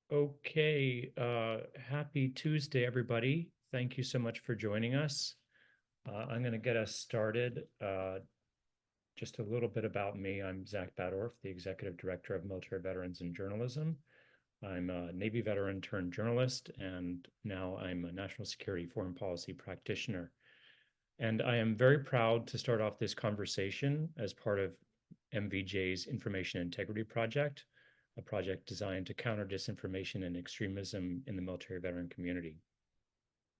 Okay, happy Tuesday, everybody. Thank you so much for joining us. I'm going to get us started. Just a little bit about me. I'm Zach Badorf, the Executive Director of Military Veterans and Journalism. I'm a Navy veteran turned journalist, and now I'm a national security foreign policy practitioner. And I am very proud to start off this conversation as part of MVJ's Information Integrity Project, a project designed to counter disinformation and extremism in the military veteran community.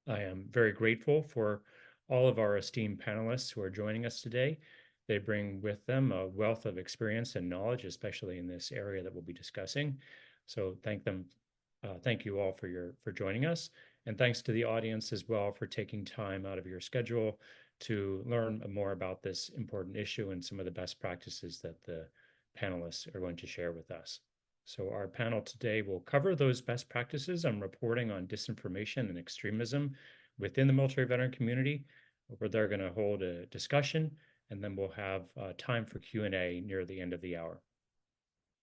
I am very grateful for all of our esteemed panelists who are joining us today. They bring with them a wealth of experience and knowledge, especially in this area that we'll be discussing. So thank you all for joining us, and thanks to the audience as well for taking time out of your schedule to learn more about this important issue and some of the best practices that the panelists are going to share with us. So our panel today will cover those best practices on reporting on disinformation and extremism within the military veteran community, where they're going to hold a discussion, and then we'll have time for Q&A near the end of the hour.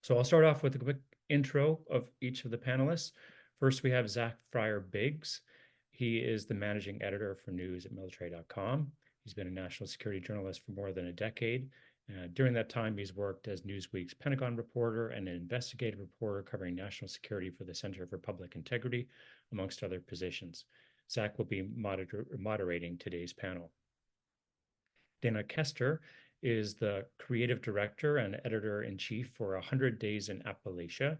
So I'll start off with a quick intro of each of the panelists. First, we have Zach Fryer-Biggs. He is the managing editor for news at military.com. He's been a national security journalist for more than a decade. During that time, he's worked as Newsweek's Pentagon reporter and an investigative reporter covering national security for the Center for Public Integrity, amongst other positions. Zach will be moderating today's panel. Dana Coester is the creative director and editor-in-chief for 100 Days in Appalachia.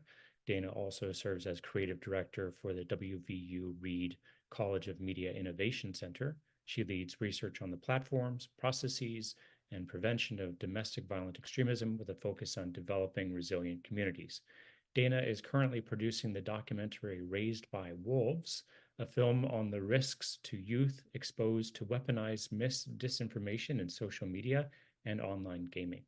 Dana also serves as creative director for the WVU Reed College of Media Innovation Center. She leads research on the platforms, processes, and prevention of domestic violent extremism with a focus on developing resilient communities. Dana is currently producing the documentary Raised by Wolves, a film on the risks to youth exposed to weaponized disinformation in social media and online gaming.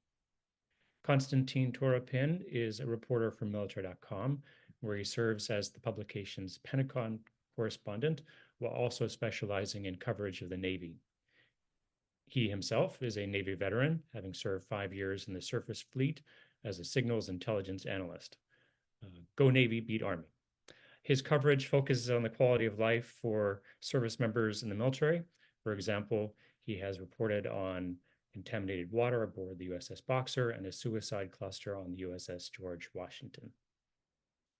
Konstantin Toropin is a reporter for military.com, where he serves as the publication's Pentagon correspondent, while also specializing in coverage of the Navy. He himself is a Navy veteran, having served 5 years in the surface fleet as a signals intelligence analyst. Go Navy, beat Army. His coverage focuses on the quality of life for service members in the military. For example, he has reported on contaminated water aboard the USS Boxer and a suicide cluster on the USS George Washington.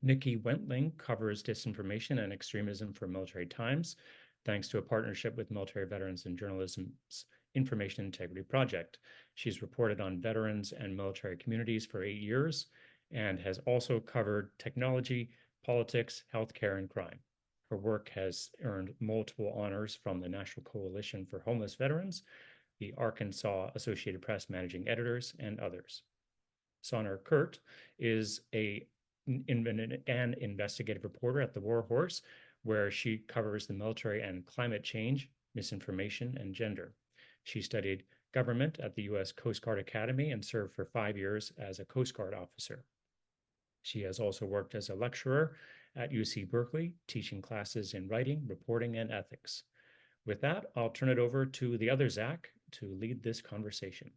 Nikki Wentling covers disinformation and extremism for Military Times, thanks to a partnership with Military Veterans and Journalism's Information Integrity Project. She's reported on veterans and military communities for 8 years and has also covered technology, politics, healthcare, and crime. Her work has earned multiple honors from the National Coalition for Homeless Veterans, the Arkansas Associated Press managing editors, and others. Sonner Kehrt is an investigative reporter at the War Horse, where she covers the military and climate change, misinformation, and gender. She studied government at the U.S. Coast Guard Academy and served for 5 years as a Coast Guard officer. She has also worked as a lecturer at UC Berkeley, teaching classes in writing, reporting, and ethics. With that, I'll turn it over to the other Zach to lead this conversation.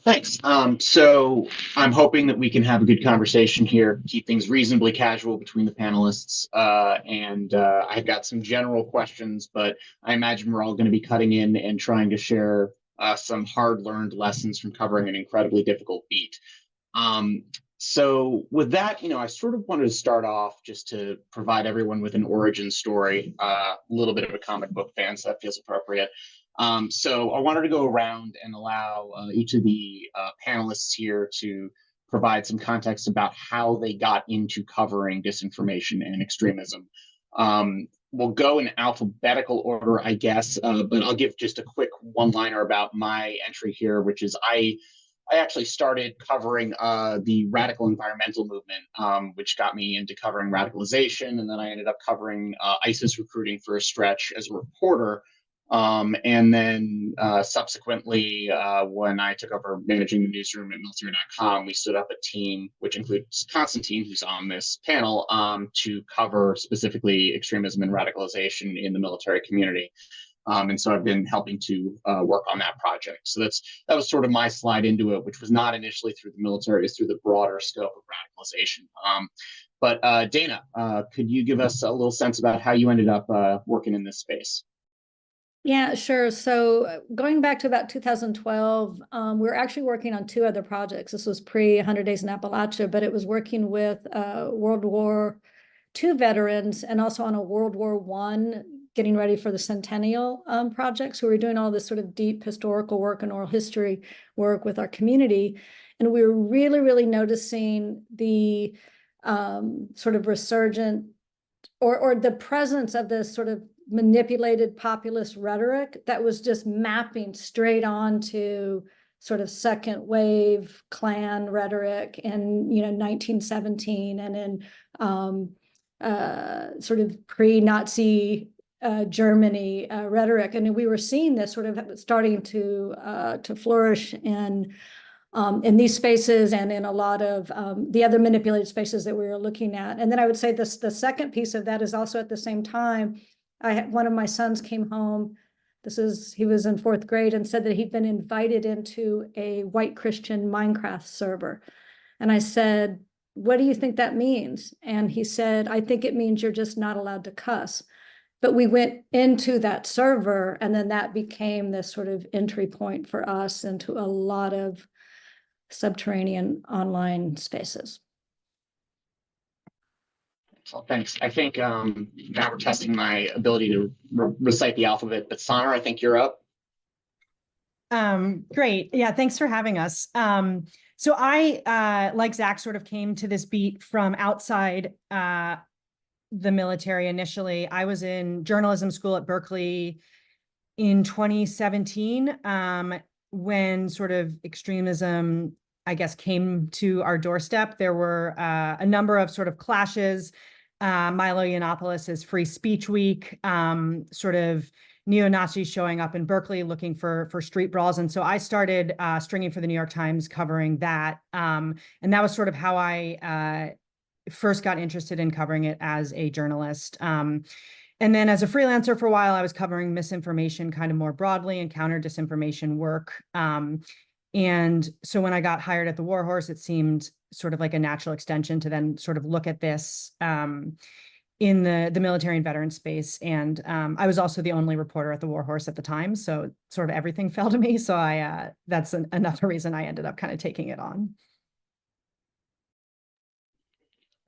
Thanks. So I'm hoping that we can have a good conversation here, keep things reasonably casual between the panelists. I've got some general questions, but I imagine we're all going to be cutting in and trying to share some hard-learned lessons from covering an incredibly difficult beat. So with that, I sort of wanted to start off just to provide everyone with an origin story, a little bit of a comic book fan, so that feels appropriate. So I wanted to go around and allow each of the panelists here to provide some context about how they got into covering disinformation and extremism. We'll go in alphabetical order, I guess, but I'll give just a quick one-liner about my entry here, which is I actually started covering the radical environmental movement, which got me into covering radicalization, and then I ended up covering ISIS recruiting for a stretch as a reporter. And then subsequently, when I took over managing the newsroom at military.com, we stood up a team, which includes Konstantin, who's on this panel, to cover specifically extremism and radicalization in the military community. And so I've been helping to work on that project. So that was sort of my slide into it, which was not initially through the military, it's through the broader scope of radicalization. But Dana, could you give us a little sense about how you ended up working in this space? Yeah, sure. So going back to about 2012, we were actually working on two other projects. This was pre-100 Days in Appalachia, but it was working with World War II veterans and also on a World War I, getting ready for the Centennial project. So we were doing all this sort of deep historical work and oral history work with our community. And we were really, really noticing the sort of resurgent or the presence of this sort of manipulated populist rhetoric that was just mapping straight on to sort of second wave Klan rhetoric in 1917 and in sort of pre-Nazi Germany rhetoric, and we were seeing this sort of starting to flourish in these spaces and in a lot of the other manipulated spaces that we were looking at. And then I would say this, the second piece of that is also at the same time, one of my sons came home. He was in 4th grade and said that he'd been invited into a white Christian Minecraft server. And I said, what do you think that means? And he said, I think it means you're just not allowed to cuss. But we went into that server, and then that became this sort of entry point for us into a lot of subterranean online spaces. So thanks. I think now we're testing my ability to recite the alphabet, but Sonner, I think you're up. Great. Yeah, thanks for having us. So I, like Zach, sort of came to this beat from outside the military initially. I was in journalism school at Berkeley in 2017, when sort of extremism, I guess, came to our doorstep. There were a number of sort of clashes. Milo Yiannopoulos' Free Speech Week, sort of neo-Nazis showing up in Berkeley looking for street brawls. And so I started stringing for the New York Times, covering that. And that was sort of how I first got interested in covering it as a journalist. And then as a freelancer for a while, I was covering misinformation kind of more broadly and counter-disinformation work. And so when I got hired at the War Horse, it seemed sort of like a natural extension to then sort of look at this in the military and veteran space. And I was also the only reporter at the War Horse at the time, so sort of everything fell to me. So that's another reason I ended up kind of taking it on.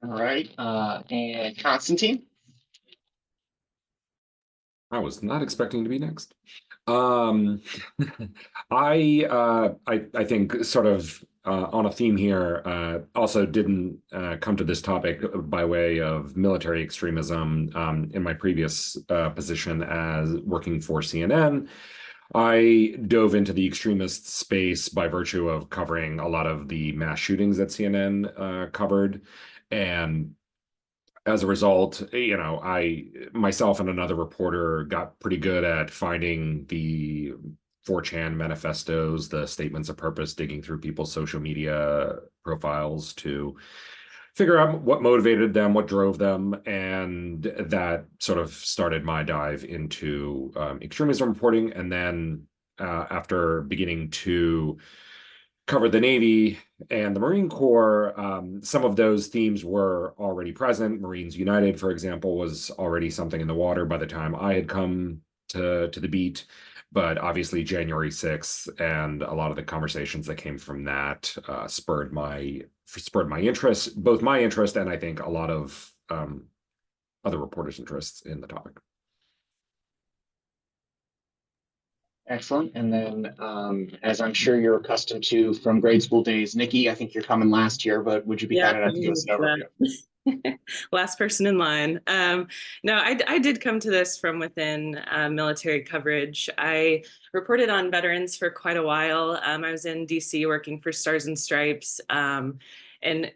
All right, and Konstantin? I was not expecting to be next. I think sort of on a theme here, also didn't come to this topic by way of military extremism. In my previous position as working for CNN, I dove into the extremist space by virtue of covering a lot of the mass shootings that CNN covered. And as a result, I myself and another reporter got pretty good at finding the 4chan manifestos, the statements of purpose, digging through people's social media profiles to figure out what motivated them, what drove them. And that sort of started my dive into extremism reporting. And then after beginning to cover the Navy and the Marine Corps, some of those themes were already present. Marines United, for example, was already something in the water by the time I had come to the beat. But obviously January 6th and a lot of the conversations that came from that spurred my interest, both my interest and I think a lot of other reporters' interests in the topic. Excellent. And then, as I'm sure you're accustomed to from grade school days, Nikki, I think you're coming last here, but would you be kind enough to give us an overview? Last person in line. No, I did come to this from within military coverage. I reported on veterans for quite a while. I was in DC working for Stars and Stripes. And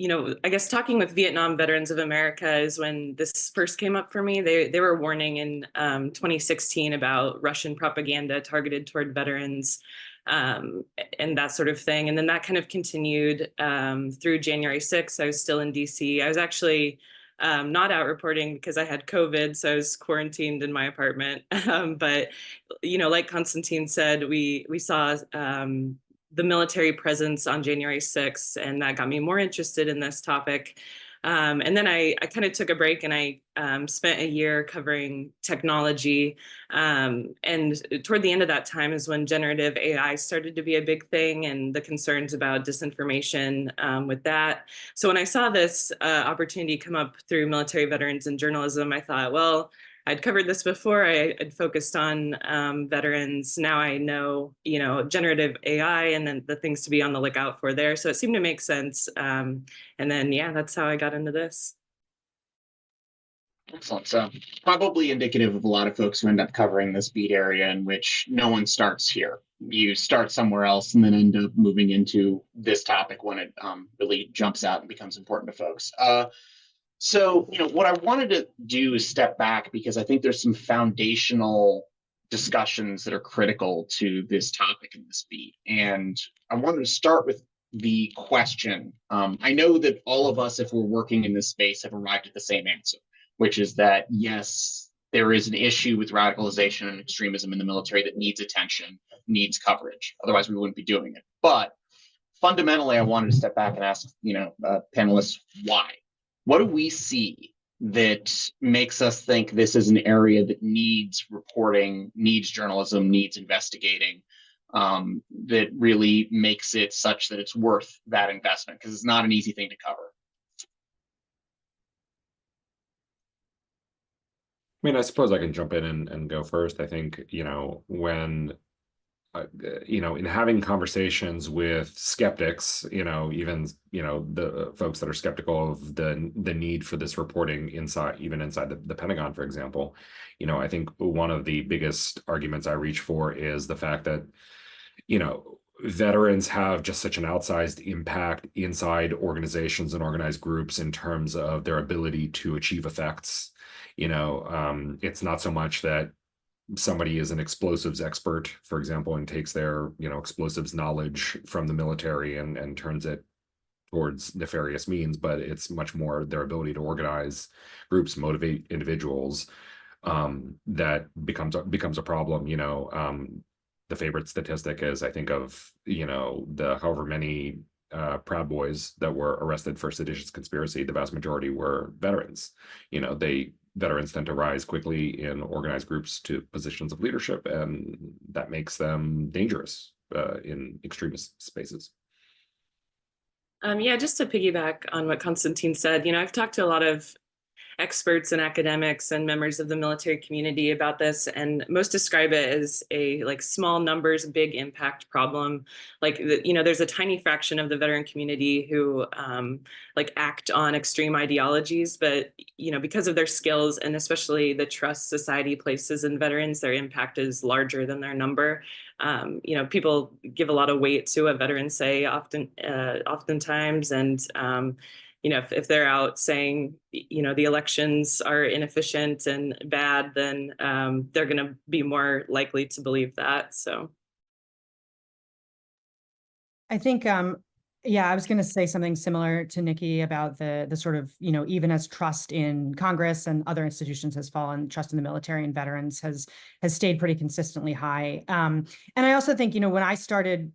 I guess talking with Vietnam Veterans of America is when this first came up for me. They were warning in 2016 about Russian propaganda targeted toward veterans and that sort of thing. And then that kind of continued through January 6th. I was still in DC. I was actually not out reporting because I had COVID, so I was quarantined in my apartment. But, like Konstantin said, we saw the military presence on January 6th, and that got me more interested in this topic. And then I kind of took a break, and I spent a year covering technology. And toward the end of that time is when generative AI started to be a big thing, and the concerns about disinformation with that. So when I saw this opportunity come up through military veterans and journalism, I thought, well, I'd covered this before. I'd focused on veterans. Now I know, generative AI and then the things to be on the lookout for there. So it seemed to make sense. And then, yeah, that's how I got into this. Excellent. So probably indicative of a lot of folks who end up covering this beat area in which no one starts here. You start somewhere else and then end up moving into this topic when it really jumps out and becomes important to folks. So, what I wanted to do is step back because I think there's some foundational discussions that are critical to this topic in this beat. And I wanted to start with the question. I know that all of us, if we're working in this space, have arrived at the same answer, which is that, yes, there is an issue with radicalization and extremism in the military that needs attention, needs coverage. Otherwise, we wouldn't be doing it. But fundamentally, I wanted to step back and ask, panelists, why? What do we see that makes us think this is an area that needs reporting, needs journalism, needs investigating, that really makes it such that it's worth that investment? Because it's not an easy thing to cover. I mean, I suppose I can jump in and go first. I think, when in having conversations with skeptics, even the folks that are skeptical of the need for this reporting inside the Pentagon, for example, I think one of the biggest arguments I reach for is the fact that veterans have just such an outsized impact inside organizations and organized groups in terms of their ability to achieve effects. It's not so much that somebody is an explosives expert, for example, and takes their, explosives knowledge from the military and turns it towards nefarious means, but it's much more their ability to organize groups, motivate individuals, that becomes a problem. The favorite statistic is, I think, of, the however many Proud Boys that were arrested for seditious conspiracy, the vast majority were veterans. Veterans tend to rise quickly in organized groups to positions of leadership, and that makes them dangerous in extremist spaces. Yeah, just to piggyback on what Konstantin said, I've talked to a lot of experts and academics and members of the military community about this, and most describe it as a small numbers, big impact problem. There's a tiny fraction of the veteran community who act on extreme ideologies, but because of their skills and especially the trust society places in veterans, their impact is larger than their number. People give a lot of weight to what veterans say oftentimes, and if they're out saying, the elections are inefficient and bad, then they're going to be more likely to believe that. So I think, I was going to say something similar to Nikki about the sort of, even as trust in Congress and other institutions has fallen, trust in the military and veterans has stayed pretty consistently high. And I also think, when I started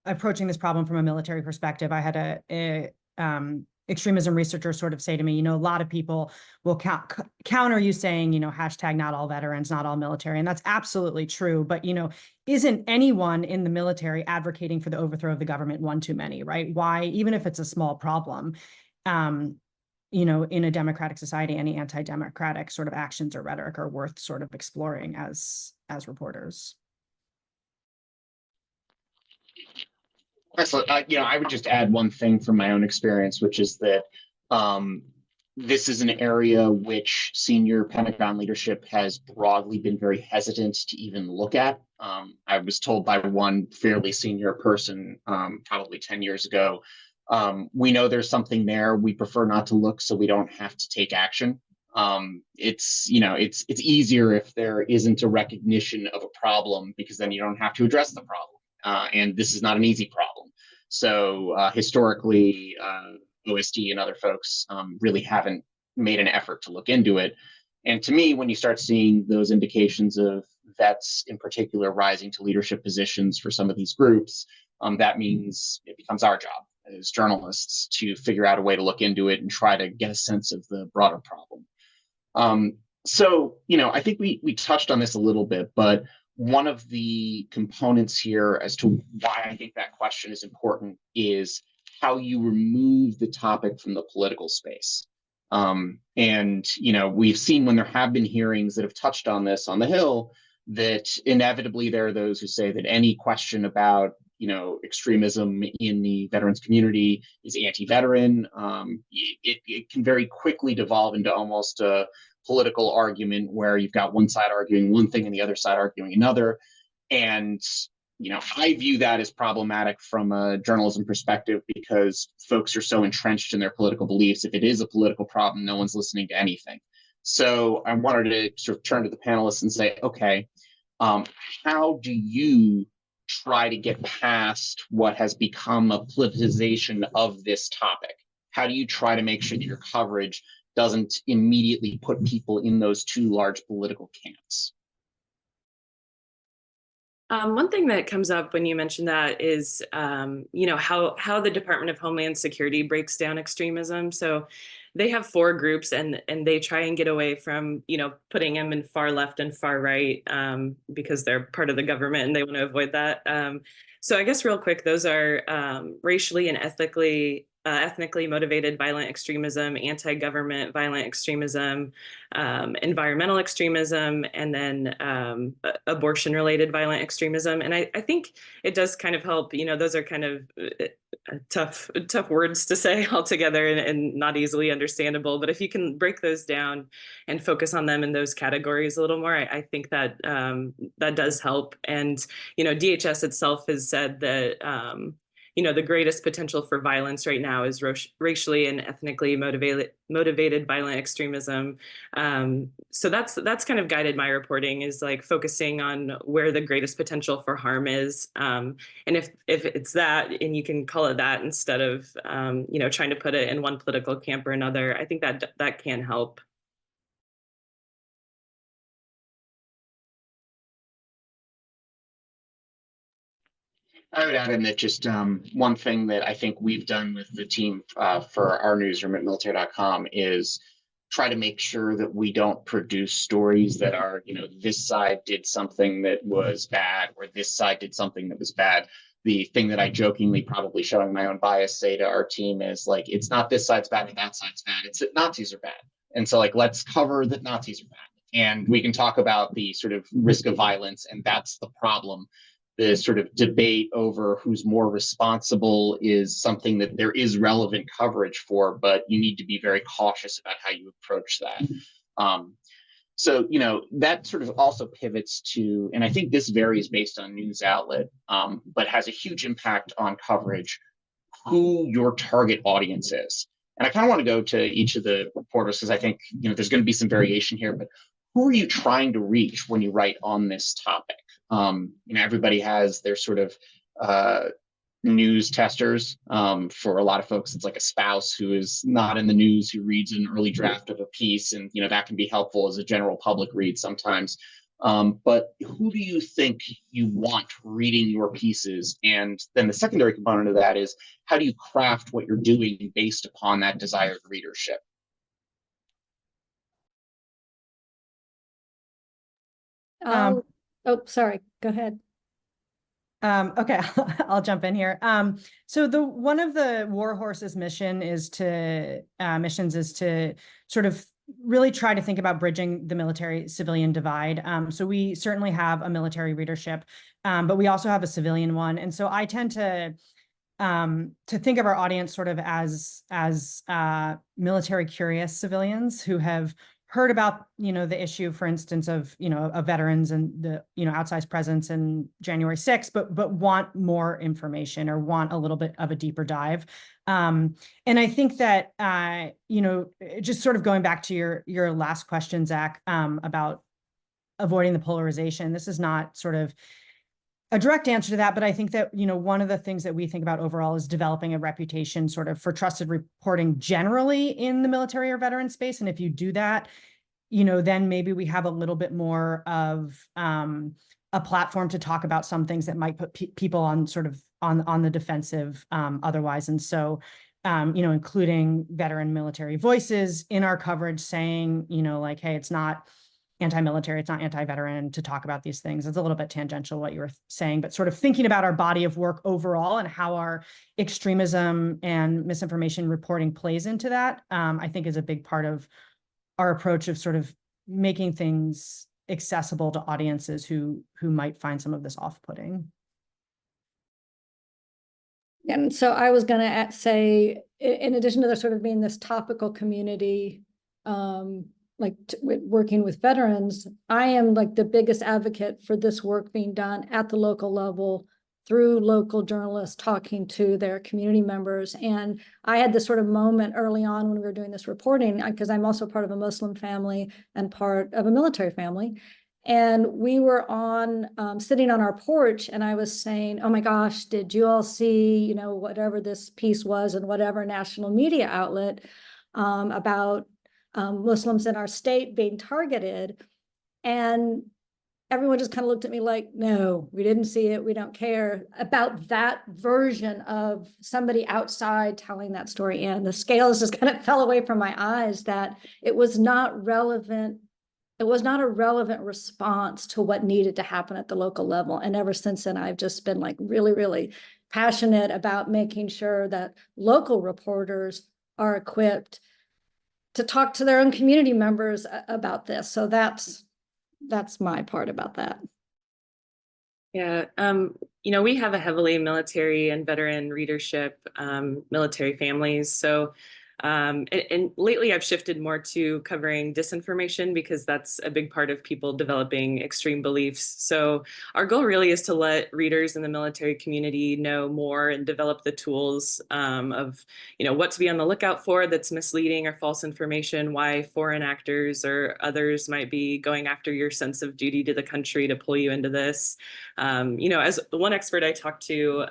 approaching this problem from a military perspective, I had a extremism researchers sort of say to me, a lot of people will counter you saying, hashtag not all veterans, not all military. And that's absolutely true. But, isn't anyone in the military advocating for the overthrow of the government one too many, right? Why, even if it's a small problem, in a democratic society, any anti-democratic sort of actions or rhetoric are worth sort of exploring as reporters. Excellent. I would just add one thing from my own experience, which is that this is an area which senior Pentagon leadership has broadly been very hesitant to even look at. I was told by one fairly senior person probably 10 years ago, we know there's something there. We prefer not to look so we don't have to take action. It's easier if there isn't a recognition of a problem, because then you don't have to address the problem. And this is not an easy problem. So historically, OSD and other folks really haven't made an effort to look into it. And to me, when you start seeing those indications of vets in particular rising to leadership positions for some of these groups, that means it becomes our job as journalists to figure out a way to look into it and try to get a sense of the broader problem. So, I think we touched on this a little bit, but one of the components here as to why I think that question is important is how you remove the topic from the political space. And we've seen when there have been hearings that have touched on this on the Hill, that inevitably there are those who say that any question about extremism in the veterans community is anti-veteran. It can very quickly devolve into almost a political argument where you've got one side arguing one thing and the other side arguing another. And I view that as problematic from a journalism perspective because folks are so entrenched in their political beliefs. If it is a political problem, no one's listening to anything. So I wanted to sort of turn to the panelists and say, okay, how do you try to get past what has become a politicization of this topic? How do you try to make sure that your coverage doesn't immediately put people in those two large political camps? One thing that comes up when you mention that is, how the Department of Homeland Security breaks down extremism. So they have 4 groups and they try and get away from, putting them in far left and far right because they're part of the government and they want to avoid that. So I guess real quick, those are racially and ethnically motivated violent extremism, anti-government violent extremism, environmental extremism, and then abortion-related violent extremism. And I think it does kind of help, those are kind of tough words to say altogether and not easily understandable. But if you can break those down and focus on them in those categories a little more, I think that that does help. And, DHS itself has said that, the greatest potential for violence right now is racially and ethnically motivated violent extremism. So that's kind of guided my reporting, is like focusing on where the greatest potential for harm is. And if it's that, and you can call it that instead of, trying to put it in one political camp or another, I think that can help. I would add in that just one thing that I think we've done with the team for our newsroom at military.com is try to make sure that we don't produce stories that are, this side did something that was bad or this side did something that was bad. The thing that I jokingly, probably showing my own bias, say to our team is like, it's not this side's bad or that side's bad, it's that Nazis are bad. And so let's cover that Nazis are bad. And we can talk about the sort of risk of violence, and that's the problem. The sort of debate over who's more responsible is something that there is relevant coverage for, but you need to be very cautious about how you approach that. So, that sort of also pivots to, and I think this varies based on news outlet, but has a huge impact on coverage, who your target audience is. And I kind of want to go to each of the reporters because I think, there's going to be some variation here, but who are you trying to reach when you write on this topic? Everybody has their sort of news testers. For a lot of folks, it's like a spouse who is not in the news, who reads an early draft of a piece, and that can be helpful as a general public read sometimes. But who do you think you want reading your pieces? And then the secondary component of that is, how do you craft what you're doing based upon that desired readership? Sorry, go ahead. Okay, I'll jump in here. So one of the war horse's missions is to sort of really try to think about bridging the military-civilian divide. So we certainly have a military readership, but we also have a civilian one. And so I tend to think of our audience sort of as military curious civilians who have heard about, the issue, for instance, of veterans and the, outsized presence in January 6th, but want more information or want a little bit of a deeper dive. And I think that, just sort of going back to your last question, Zach, about avoiding the polarization, this is not sort of a direct answer to that, but I think that, one of the things that we think about overall is developing a reputation sort of for trusted reporting generally in the military or veteran space. And if you do that, then maybe we have a little bit more of a platform to talk about some things that might put people on sort of on the defensive otherwise. And so, including veteran military voices in our coverage saying, like, hey, it's not anti-military, it's not anti-veteran to talk about these things. It's a little bit tangential what you were saying, but sort of thinking about our body of work overall and how our extremism and misinformation reporting plays into that, I think is a big part of our approach of sort of making things accessible to audiences who might find some of this off-putting. And so I was going to say, in addition to there sort of being this topical community, working with veterans, I am like the biggest advocate for this work being done at the local level through local journalists talking to their community members. And I had this sort of moment early on when we were doing this reporting, because I'm also part of a Muslim family and part of a military family. And we were sitting on our porch, and I was saying, oh my gosh, did you all see, whatever this piece was in whatever national media outlet about Muslims in our state being targeted? And everyone just kind of looked at me like, no, we didn't see it. We don't care about that version of somebody outside telling that story. And the scales just kind of fell away from my eyes that it was not relevant. It was not a relevant response to what needed to happen at the local level. And ever since then, I've just been like really, really passionate about making sure that local reporters are equipped to talk to their own community members about this. So that's my part about that. Yeah, we have a heavily military and veteran readership, military families. So, and lately I've shifted more to covering disinformation because that's a big part of people developing extreme beliefs. So our goal really is to let readers in the military community know more and develop the tools of, what to be on the lookout for that's misleading or false information, why foreign actors or others might be going after your sense of duty to the country to pull you into this. As one expert I talked to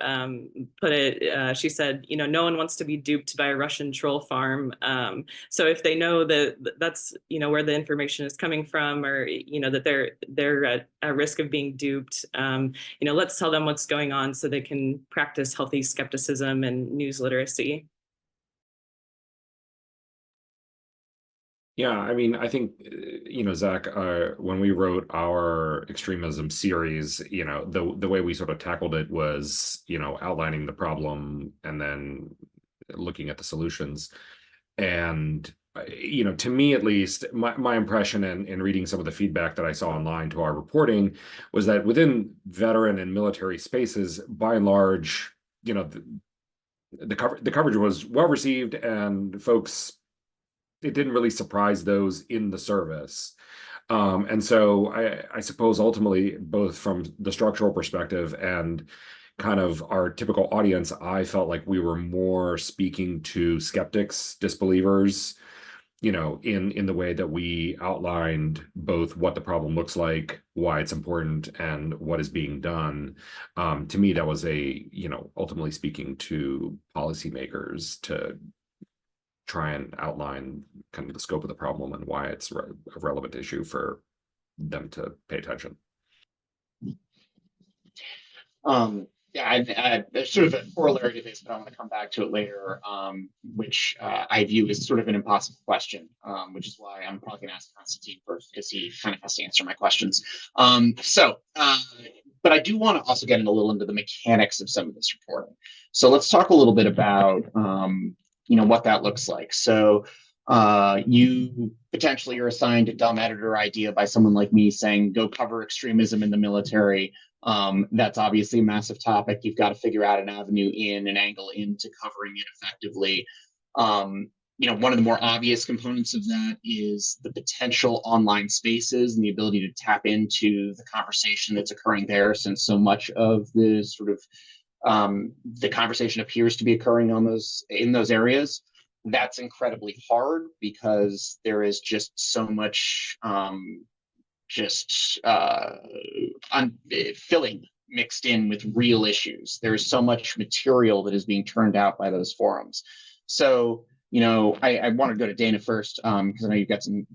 put it, she said, no one wants to be duped by a Russian troll farm. So if they know that that's, where the information is coming from, or, that they're at risk of being duped, let's tell them what's going on so they can practice healthy skepticism and news literacy. Yeah, I mean, I think, Zach, when we wrote our extremism series, the way we sort of tackled it was, outlining the problem and then looking at the solutions. And, to me, at least, my impression in reading some of the feedback that I saw online to our reporting was that within veteran and military spaces, by and large, the coverage was well received, and folks, it didn't really surprise those in the service. And so I suppose ultimately, both from the structural perspective and kind of our typical audience, I felt like we were more speaking to skeptics, disbelievers, in the way that we outlined both what the problem looks like, why it's important, and what is being done. To me, that was ultimately speaking to policymakers to try and outline kind of the scope of the problem and why it's a relevant issue for them to pay attention. There's sort of a corollary to this, but I want to come back to it later, which I view as sort of an impossible question, which is why I'm probably going to ask Konstantin first, because he kind of has to answer my questions. But I do want to also get a little into the mechanics of some of this reporting. So let's talk a little bit about what that looks like. So you potentially are assigned a dumb editor idea by someone like me saying, go cover extremism in the military. That's obviously a massive topic. You've got to figure out an avenue in, an angle into covering it effectively. One of the more obvious components of that is the potential online spaces and the ability to tap into the conversation that's occurring there, since so much of the sort of the conversation appears to be occurring in those areas. That's incredibly hard because there is just so much filling mixed in with real issues. There's so much material that is being turned out by those forums. So, I want to go to Dana first, because I know you've got some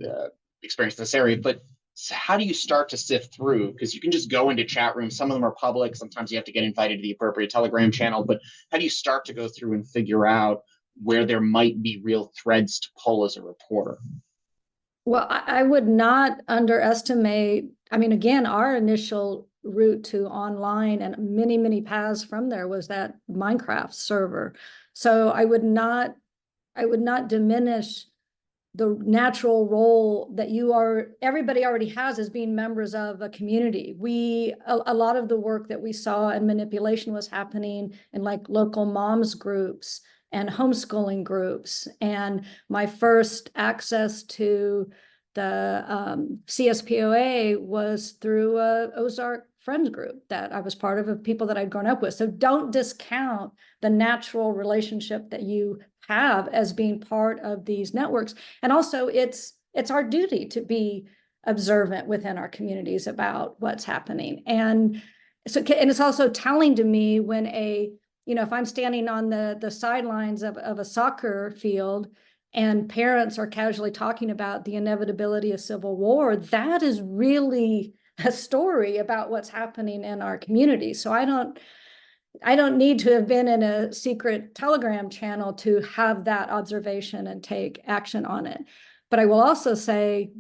experience in this area, but how do you start to sift through? Because you can just go into chat rooms. Some of them are public. Sometimes you have to get invited to the appropriate Telegram channel. But how do you start to go through and figure out where there might be real threads to pull as a reporter? Well, I would not underestimate, again, our initial route to online and many, many paths from there was that Minecraft server. So I would not diminish the natural role that everybody already has as being members of a community. A lot of the work that we saw and manipulation was happening in like local moms groups and homeschooling groups. And my first access to the CSPOA was through a Ozark friends group that I was part of people that I'd grown up with. So don't discount the natural relationship that you have as being part of these networks. And also it's our duty to be observant within our communities about what's happening. And it's also telling to me when if I'm standing on the sidelines of a soccer field and parents are casually talking about the inevitability of civil war, that is really a story about what's happening in our community. So I don't need to have been in a secret Telegram channel to have that observation and take action on it. But I will also say,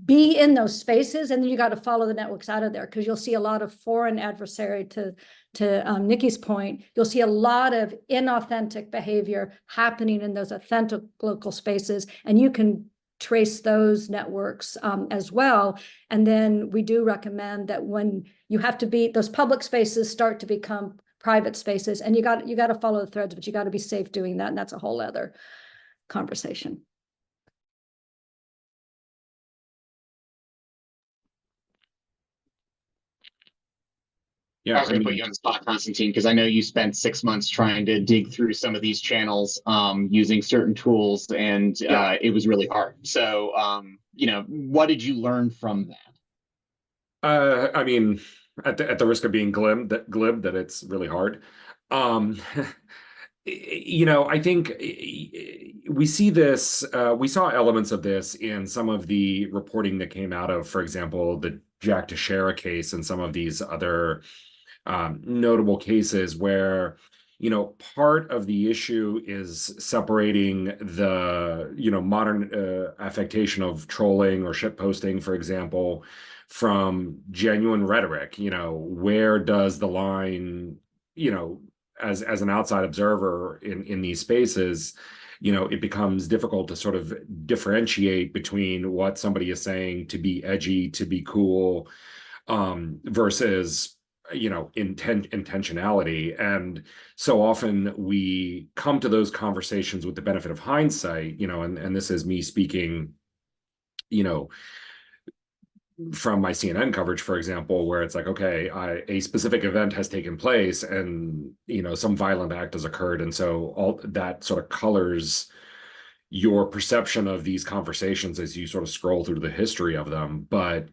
be in those spaces, and then you got to follow the networks out of there, because you'll see a lot of foreign adversary to Nikki's point. You'll see a lot of inauthentic behavior happening in those authentic local spaces, and you can trace those networks as well. And then we do recommend that when you have to be, those public spaces start to become private spaces, and you got to follow the threads, but you got to be safe doing that. And that's a whole other conversation. I was going to put you on the spot, Konstantin, because I know you spent 6 months trying to dig through some of these channels using certain tools, and it was really hard. So, what did you learn from that? At the risk of being glib, that it's really hard. I think we see this, we saw elements of this in some of the reporting that came out of, for example, the Jack Teixeira case and some of these other notable cases where, part of the issue is separating the, modern affectation of trolling or shitposting, for example, from genuine rhetoric. Where does the line, as an outside observer in these spaces, it becomes difficult to sort of differentiate between what somebody is saying to be edgy, to be cool, versus intentionality. And so often we come to those conversations with the benefit of hindsight, and this is me speaking, from my CNN coverage, for example, where it's like, okay, a specific event has taken place and, some violent act has occurred. And so all that sort of colors your perception of these conversations as you sort of scroll through the history of them. But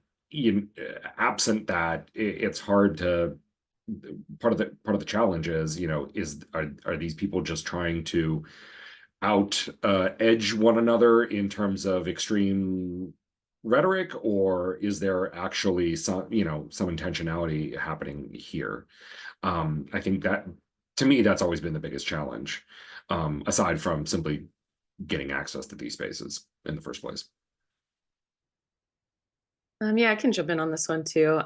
absent that, it's hard to, part of the challenge is, are these people just trying to edge one another in terms of extreme rhetoric, or is there actually some intentionality happening here? I think that, to me, that's always been the biggest challenge, aside from simply getting access to these spaces in the first place. I can jump in on this one too.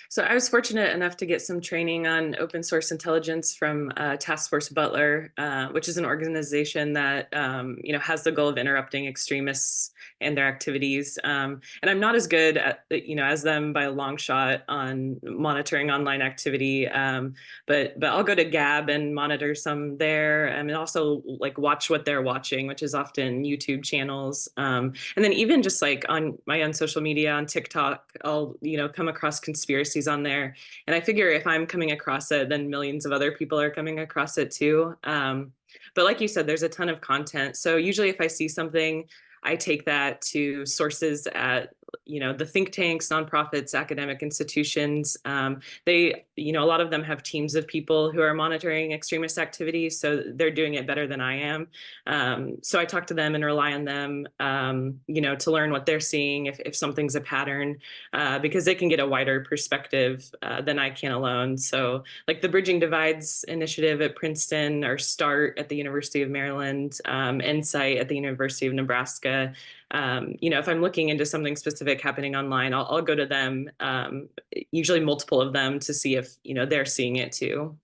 So I was fortunate enough to get some training on open source intelligence from Task Force Butler, which is an organization that has the goal of interrupting extremists and their activities. And I'm not as good at as them by a long shot on monitoring online activity, but I'll go to Gab and monitor some there, and also like watch what they're watching, which is often YouTube channels, and then even just like on my own social media on TikTok, I'll come across conspiracies on there, and I figure if I'm coming across it, then millions of other people are coming across it too. But like you said, there's a ton of content. So usually if I see something, I take that to sources at the think tanks, nonprofits, academic institutions, they, a lot of them have teams of people who are monitoring extremist activities, so they're doing it better than I am. So I talk to them and rely on them, to learn what they're seeing, if something's a pattern, because they can get a wider perspective than I can alone. So like the Bridging Divides initiative at Princeton, or START at the University of Maryland, Insight at the University of Nebraska. If I'm looking into something specific happening online, I'll go to them, usually multiple of them, to see if, they're seeing it too.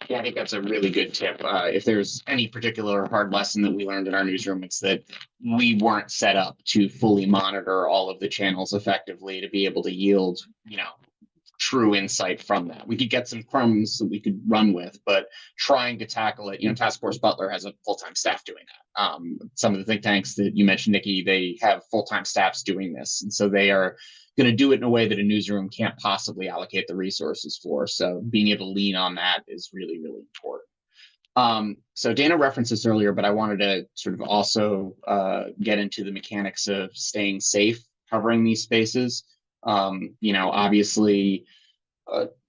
Yeah, I think that's a really good tip. If there's any particular hard lesson that we learned in our newsroom, it's that we weren't set up to fully monitor all of the channels effectively to be able to yield, true insight from that. We could get some crumbs that we could run with, but trying to tackle it, Task Force Butler has a full-time staff doing that. Some of the think tanks that you mentioned, Nikki, they have full-time staffs doing this. And so they are going to do it in a way that a newsroom can't possibly allocate the resources for. So being able to lean on that is really, really important. So Dana referenced this earlier, but I wanted to sort of also get into the mechanics of staying safe, covering these spaces. Obviously,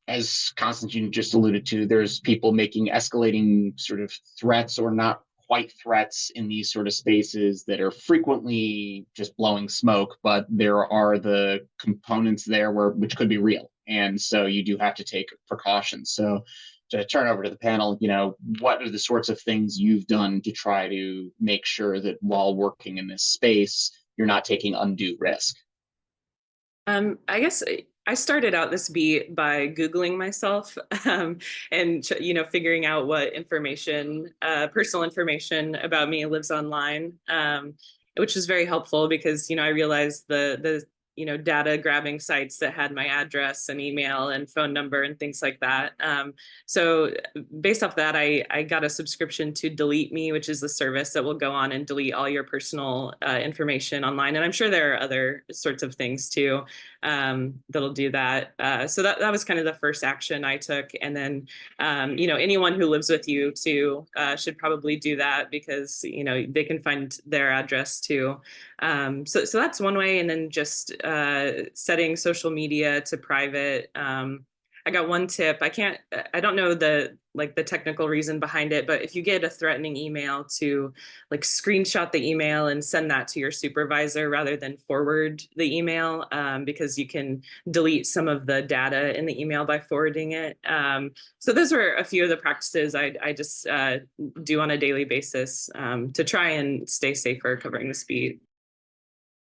as Konstantin just alluded to, there's people making escalating sort of threats or not quite threats in these sort of spaces that are frequently just blowing smoke, but there are the components there which could be real. And so you do have to take precautions. So to turn over to the panel, what are the sorts of things you've done to try to make sure that while working in this space, you're not taking undue risk? I guess I started out this beat by Googling myself, and figuring out what information, personal information about me lives online, which was very helpful because I realized the data grabbing sites that had my address and email and phone number and things like that. So based off that, I got a subscription to Delete Me, which is the service that will go on and delete all your personal information online. And I'm sure there are other sorts of things too that'll do that. So that was kind of the first action I took. And then, anyone who lives with you too should probably do that, because, they can find their address too. So that's one way. And then just setting social media to private. I got one tip. I don't know the technical reason behind it, but if you get a threatening email, to screenshot the email and send that to your supervisor rather than forward the email, because you can delete some of the data in the email by forwarding it. So those are a few of the practices I just do on a daily basis to try and stay safer covering the speed.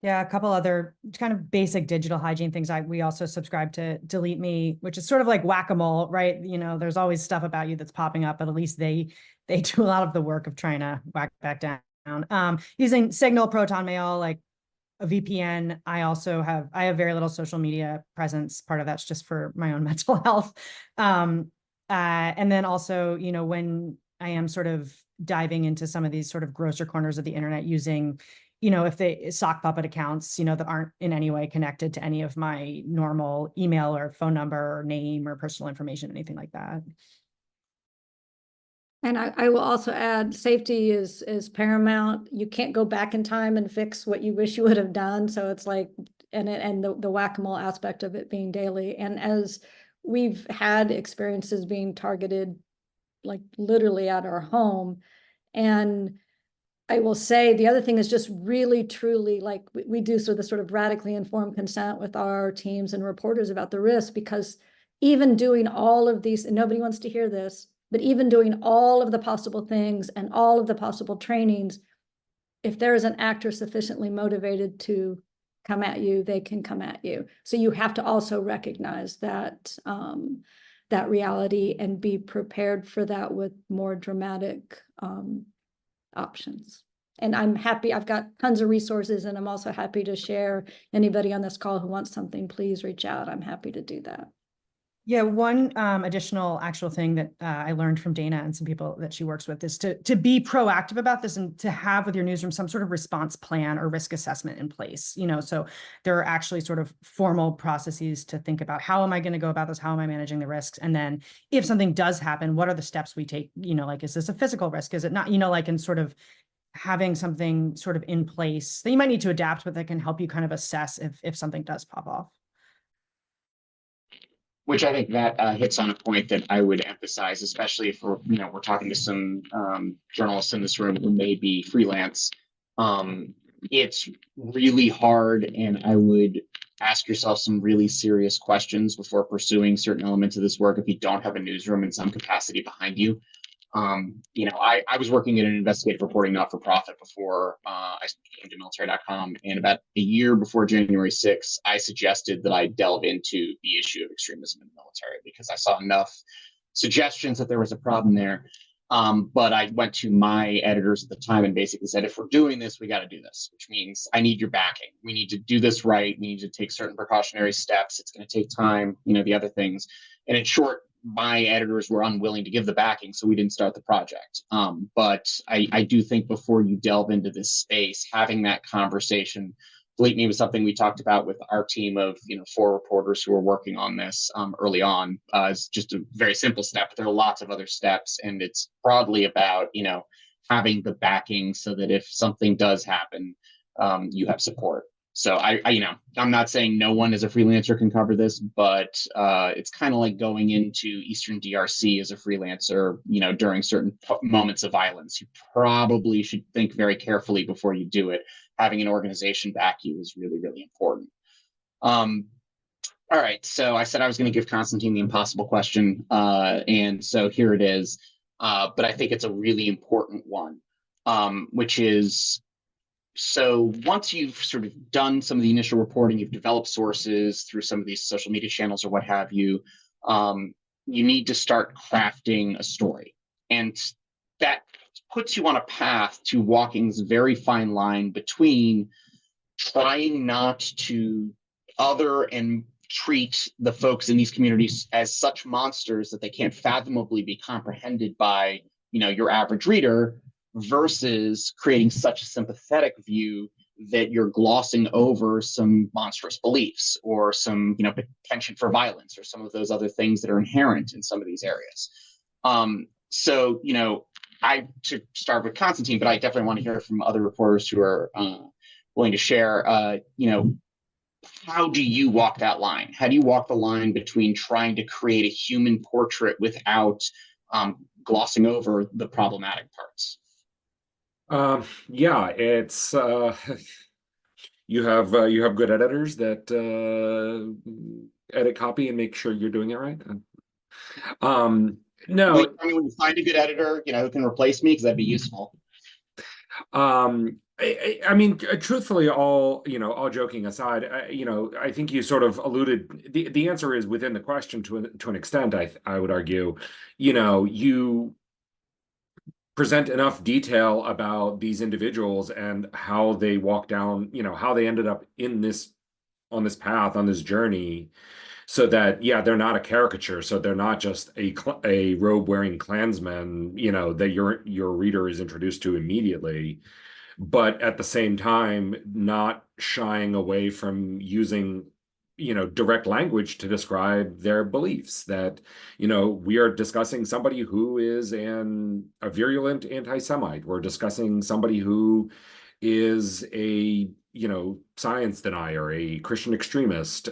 Yeah, a couple other kind of basic digital hygiene things. We also subscribe to Delete Me, which is sort of like whack-a-mole, right? There's always stuff about you that's popping up, but at least they do a lot of the work of trying to whack back down. Using Signal, Proton Mail, like a VPN. I have very little social media presence. Part of that's just for my own mental health. And then also, when I am sort of diving into some of these sort of grosser corners of the internet, using if they sock puppet accounts, that aren't in any way connected to any of my normal email or phone number or name or personal information, anything like that. And I will also add, safety is paramount. You can't go back in time and fix what you wish you would have done. So it's like, and the whack-a-mole aspect of it being daily. And as we've had experiences being targeted, like literally at our home, and I will say the other thing is just really, truly, like we do sort of radically informed consent with our teams and reporters about the risk, because even doing all of these, and nobody wants to hear this, but even doing all of the possible things and all of the possible trainings, if there is an actor sufficiently motivated to come at you, they can come at you. So you have to also recognize that that reality and be prepared for that with more dramatic options. And I'm happy, I've got tons of resources, and I'm also happy to share. Anybody on this call who wants something, please reach out. I'm happy to do that. Yeah, one additional actual thing that I learned from Dana and some people that she works with is to be proactive about this, and to have with your newsroom some sort of response plan or risk assessment in place. So there are actually sort of formal processes to think about, how am I going to go about this? How am I managing the risks? And then if something does happen, what are the steps we take? Is this a physical risk? Is it not? And sort of having something sort of in place that you might need to adapt, but that can help you kind of assess if something does pop off. Which I think that hits on a point that I would emphasize, especially if we're talking to some journalists in this room who may be freelance. It's really hard, and I would ask yourself some really serious questions before pursuing certain elements of this work if you don't have a newsroom in some capacity behind you. I was working in an investigative reporting not-for-profit before I came to military.com, and about a year before January 6th, I suggested that I delve into the issue of extremism in the military because I saw enough suggestions that there was a problem there. But I went to my editors at the time and basically said, if we're doing this, we got to do this, which means I need your backing. We need to do this right. We need to take certain precautionary steps. It's going to take time, the other things. And in short, my editors were unwilling to give the backing, so we didn't start the project. But I do think before you delve into this space, having that conversation, believe me, was something we talked about with our team of 4 reporters who were working on this early on. It's just a very simple step, but there are lots of other steps, and it's broadly about having the backing so that if something does happen, you have support. So I'm not saying no one as a freelancer can cover this, but it's kind of like going into Eastern DRC as a freelancer, during certain moments of violence. You probably should think very carefully before you do it. Having an organization back you is really, really important. All right, so I said I was going to give Konstantin the impossible question, and so here it is. But I think it's a really important one, which is, so once you've sort of done some of the initial reporting, you've developed sources through some of these social media channels or what have you, you need to start crafting a story. And that puts you on a path to walking this very fine line between trying not to other and treat the folks in these communities as such monsters that they can't fathomably be comprehended by, your average reader, versus creating such a sympathetic view that you're glossing over some monstrous beliefs or some, penchant for violence or some of those other things that are inherent in some of these areas. So, I should start with Konstantin, but I definitely want to hear from other reporters who are willing to share, how do you walk that line? How do you walk the line between trying to create a human portrait without glossing over the problematic parts? Yeah, it's you have good editors that edit copy and make sure you're doing it right. No, when you find a good editor, who can replace me, because that'd be useful. I mean, truthfully, all joking aside, I think you sort of alluded. The answer is within the question to an extent. I would argue, you present enough detail about these individuals and how they walk down, how they ended up on this path, on this journey, so that, they're not a caricature. So they're not just a robe-wearing Klansman, that your reader is introduced to immediately, but at the same time, not shying away from using direct language to describe their beliefs, that, we are discussing somebody who is a virulent anti-Semite. We're discussing somebody who is a, science denier, a Christian extremist,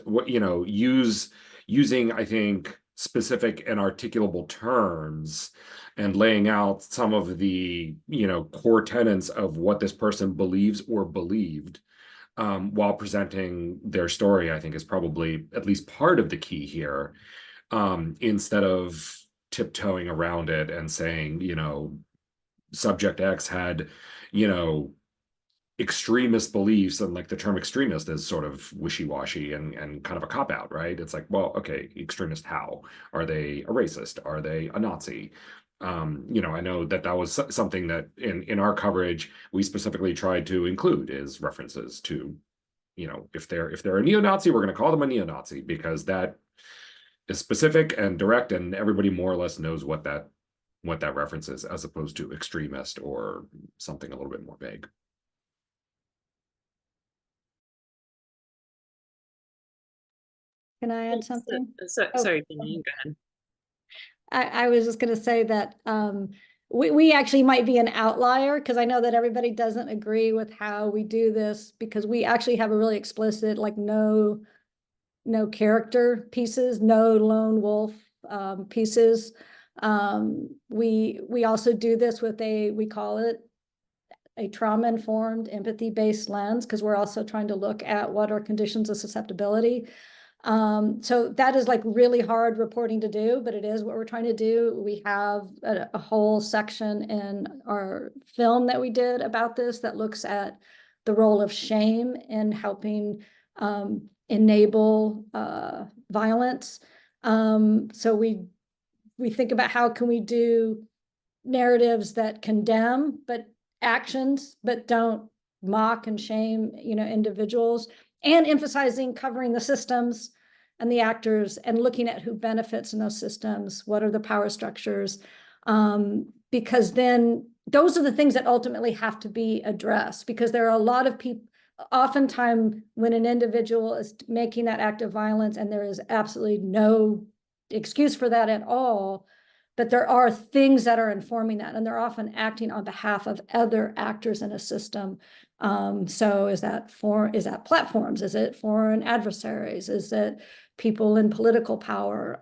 using, I think, specific and articulable terms and laying out some of the, core tenets of what this person believes or believed, while presenting their story, I think is probably at least part of the key here, instead of tiptoeing around it and saying, subject X had, extremist beliefs, and like the term extremist is sort of wishy-washy and kind of a cop-out, right? It's like, well, okay, extremist how? Are they a racist? Are they a Nazi? I know that was something that in our coverage we specifically tried to include, is references to, if they're a neo-Nazi, we're going to call them a neo-Nazi, because that is specific and direct, and everybody more or less knows what that reference is, as opposed to extremist or something a little bit more vague. Can I add something? Sorry, Dana, you go ahead. I was just going to say that we actually might be an outlier, because I know that everybody doesn't agree with how we do this, because we actually have a really explicit, like, no character pieces, no lone wolf pieces. We also do this with we call it a trauma-informed, empathy-based lens, because we're also trying to look at what are conditions of susceptibility. So that is like really hard reporting to do, but it is what we're trying to do. We have a whole section in our film that we did about this that looks at the role of shame in helping enable violence. So we think about how can we do narratives that condemn actions, but don't mock and shame, individuals, and emphasizing covering the systems and the actors and looking at who benefits in those systems. What are the power structures? Because then those are the things that ultimately have to be addressed, because there are a lot of people, oftentimes when an individual is making that act of violence and there is absolutely no excuse for that at all, but there are things that are informing that, and they're often acting on behalf of other actors in a system. So is that platforms? Is it foreign adversaries? Is it people in political power?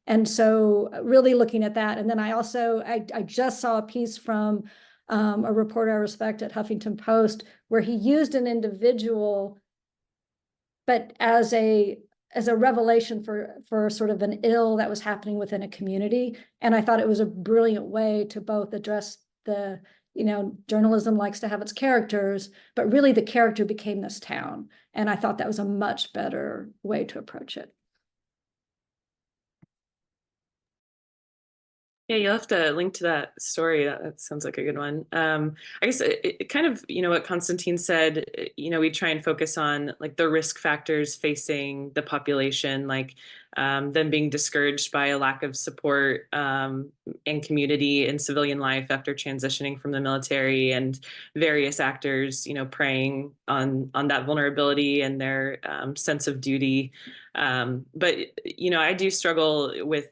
And so really looking at that. And then I just saw a piece from a reporter I respect at Huffington Post, where he used an individual, but as a revelation for sort of an ill that was happening within a community. And I thought it was a brilliant way to both address the, journalism likes to have its characters, but really the character became this town. And I thought that was a much better way to approach it. Yeah, you'll have to link to that story. That sounds like a good one. I guess it kind of, what Konstantin said, we try and focus on like the risk factors facing the population, like them being discouraged by a lack of support in community and civilian life after transitioning from the military, and various actors, preying on that vulnerability and their sense of duty. But, I do struggle with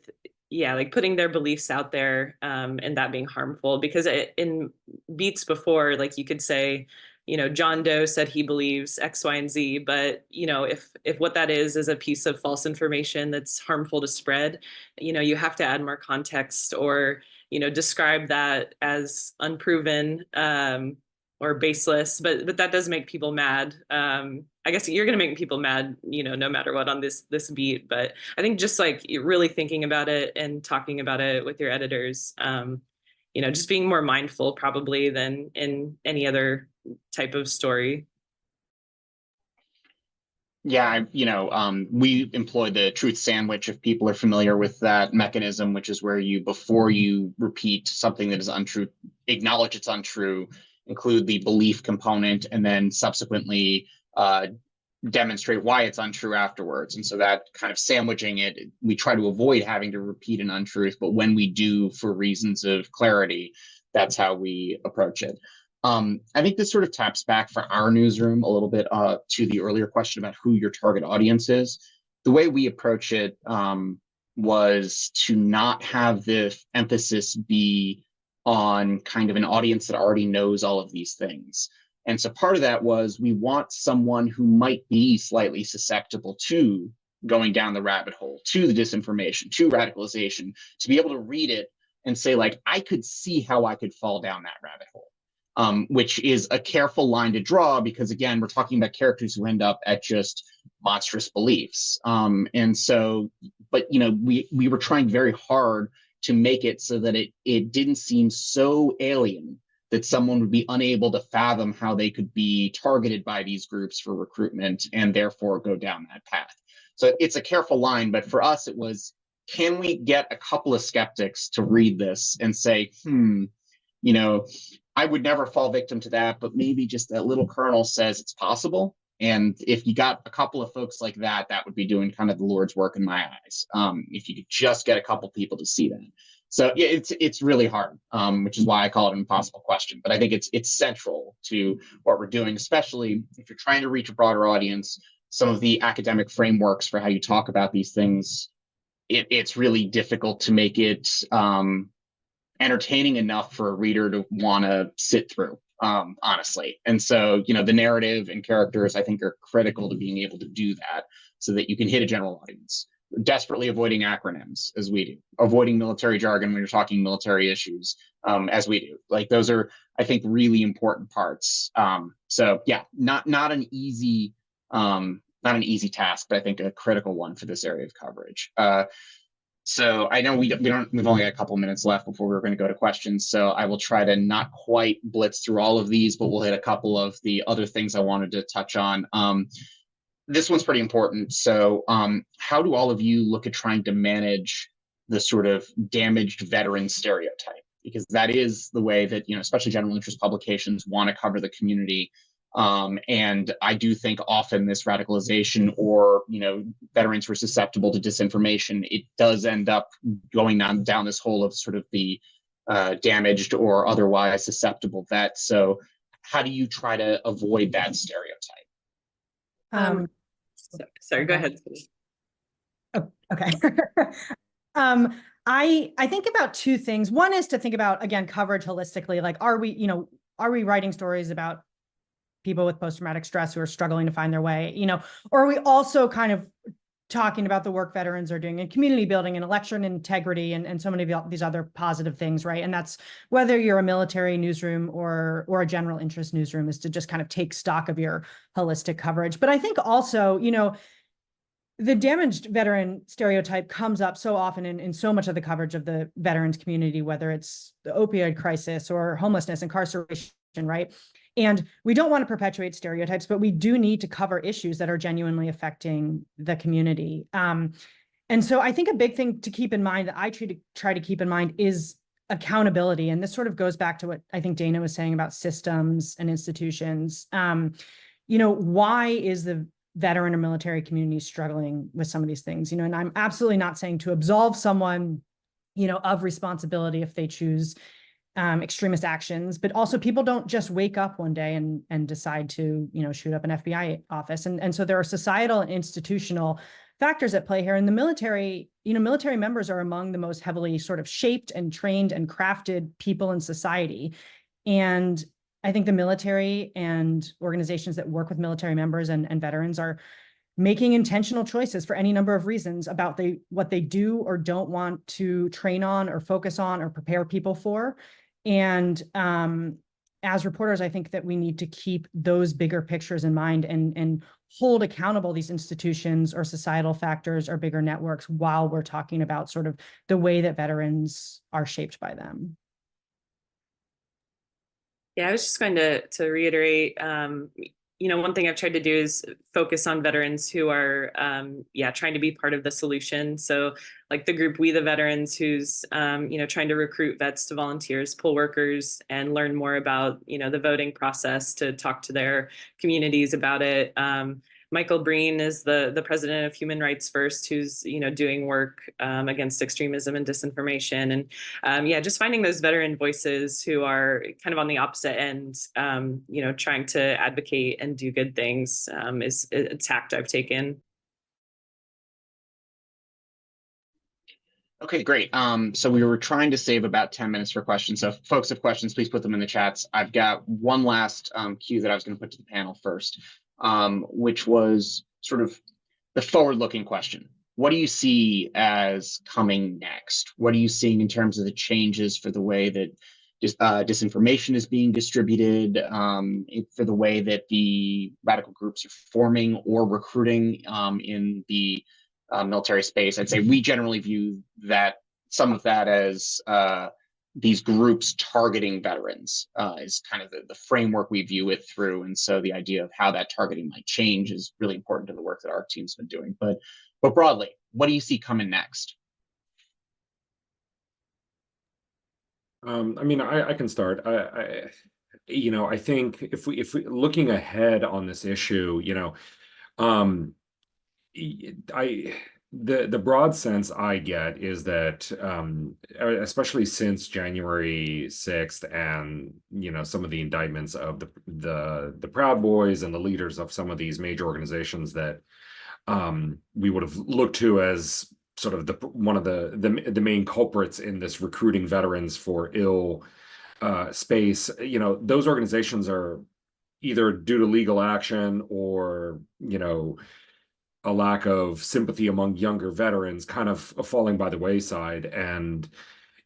like putting their beliefs out there and that being harmful, because in beats before, like you could say, John Doe said he believes X, Y, and Z, but if what that is a piece of false information that's harmful to spread, you have to add more context, or describe that as unproven or baseless, but that does make people mad. I guess you're going to make people mad, no matter what on this beat. But I think just like really thinking about it and talking about it with your editors, just being more mindful probably than in any other type of story. Yeah, we employ the truth sandwich, if people are familiar with that mechanism, which is where before you repeat something that is untrue, acknowledge it's untrue, include the belief component, and then subsequently demonstrate why it's untrue afterwards. And so that kind of sandwiching it, we try to avoid having to repeat an untruth, but when we do, for reasons of clarity, that's how we approach it. I think this sort of taps back for our newsroom a little bit to the earlier question about who your target audience is. The way we approach it was to not have the emphasis be on kind of an audience that already knows all of these things. And so part of that was we want someone who might be slightly susceptible to going down the rabbit hole, to the disinformation, to radicalization, to be able to read it and say, like, I could see how I could fall down that rabbit hole, which is a careful line to draw, because, again, we're talking about characters who end up at just monstrous beliefs. And so, but, we were trying very hard to make it so that it didn't seem so alien that someone would be unable to fathom how they could be targeted by these groups for recruitment and therefore go down that path. So it's a careful line, but for us it was, can we get a couple of skeptics to read this and say, I would never fall victim to that, but maybe just that little kernel says it's possible. And if you got a couple of folks like that, that would be doing kind of the Lord's work in my eyes. If you could just get a couple people to see that. So yeah, it's really hard, which is why I call it an impossible question. But I think it's central to what we're doing, especially if you're trying to reach a broader audience. Some of the academic frameworks for how you talk about these things, it's really difficult to make it entertaining enough for a reader to want to sit through, honestly. And so, the narrative and characters, I think, are critical to being able to do that so that you can hit a general audience. Desperately avoiding acronyms, as we do, avoiding military jargon when you're talking military issues, as we do. Like, those are, I think, really important parts. So yeah, not an easy task, but I think a critical one for this area of coverage. So I know we've only got a couple minutes left before we're going to go to questions. So I will try to not quite blitz through all of these, but we'll hit a couple of the other things I wanted to touch on. This one's pretty important. So how do all of you look at trying to manage the sort of damaged veteran stereotype? Because that is the way that, especially general interest publications want to cover the community. And I do think often this radicalization or, veterans who are susceptible to disinformation, it does end up going down this hole of sort of the damaged or otherwise susceptible vet. So how do you try to avoid that stereotype? Sorry, go ahead. Oh, okay. I think about two things. One is to think about, again, coverage holistically. Like, are we writing stories about people with post-traumatic stress who are struggling to find their way, or are we also kind of talking about the work veterans are doing in community building and election integrity and so many of these other positive things, right? And that's whether you're a military newsroom or a general interest newsroom, is to just kind of take stock of your holistic coverage. But I think also, the damaged veteran stereotype comes up so often in so much of the coverage of the veterans community, whether it's the opioid crisis or homelessness, incarceration, right? And we don't want to perpetuate stereotypes, but we do need to cover issues that are genuinely affecting the community. And so I think a big thing to keep in mind that I try to keep in mind is accountability. And this sort of goes back to what I think Dana was saying about systems and institutions. Why is the veteran or military community struggling with some of these things? And I'm absolutely not saying to absolve someone, of responsibility if they choose extremist actions, but also people don't just wake up one day and decide to, shoot up an FBI office. And so there are societal and institutional factors at play here. And the military, military members are among the most heavily sort of shaped and trained and crafted people in society. And I think the military and organizations that work with military members and veterans are making intentional choices for any number of reasons about what they do or don't want to train on or focus on or prepare people for. And as reporters, I think that we need to keep those bigger pictures in mind and hold accountable these institutions or societal factors or bigger networks while we're talking about sort of the way that veterans are shaped by them. Yeah, I was just going to reiterate, one thing I've tried to do is focus on veterans who are, trying to be part of the solution. So like the group We the Veterans, who's, trying to recruit vets to volunteer as poll workers and learn more about, the voting process, to talk to their communities about it. Michael Breen is the president of Human Rights First, who's, doing work against extremism and disinformation. And just finding those veteran voices who are kind of on the opposite end, trying to advocate and do good things is a tact I've taken. Okay, great. So we were trying to save about 10 minutes for questions. So if folks have questions, please put them in the chats. I've got one last cue that I was going to put to the panel first, which was sort of the forward-looking question. What do you see as coming next? What are you seeing in terms of the changes for the way that disinformation is being distributed, for the way that the radical groups are forming or recruiting in the military space? I'd say we generally view that some of that as these groups targeting veterans is kind of the framework we view it through. And so the idea of how that targeting might change is really important to the work that our team's been doing. But broadly, what do you see coming next? I can start. I think if we looking ahead on this issue, the broad sense I get is that, especially since January 6th and, some of the indictments of the Proud Boys and the leaders of some of these major organizations that we would have looked to as sort of one of the main culprits in this recruiting veterans for ill space. You know, those organizations are either due to legal action or, you know, a lack of sympathy among younger veterans kind of falling by the wayside. And,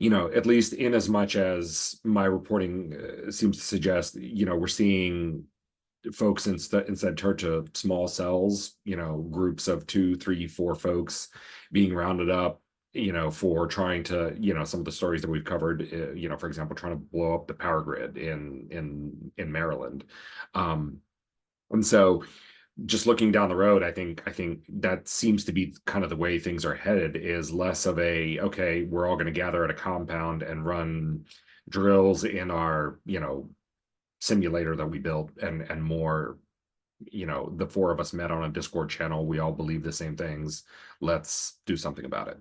you know, at least in as much as my reporting seems to suggest, you know, we're seeing folks instead turn to small cells, you know, groups of 2, 3, 4 folks being rounded up, you know, for trying to, you know, some of the stories that we've covered, you know, for example, trying to blow up the power grid in Maryland. And so just looking down the road, I think that seems to be kind of the way things are headed, is less of a, okay, we're all going to gather at a compound and run drills in our, you know, simulator that we built, and more, you know, the 4 of us met on a Discord channel, we all believe the same things, let's do something about it.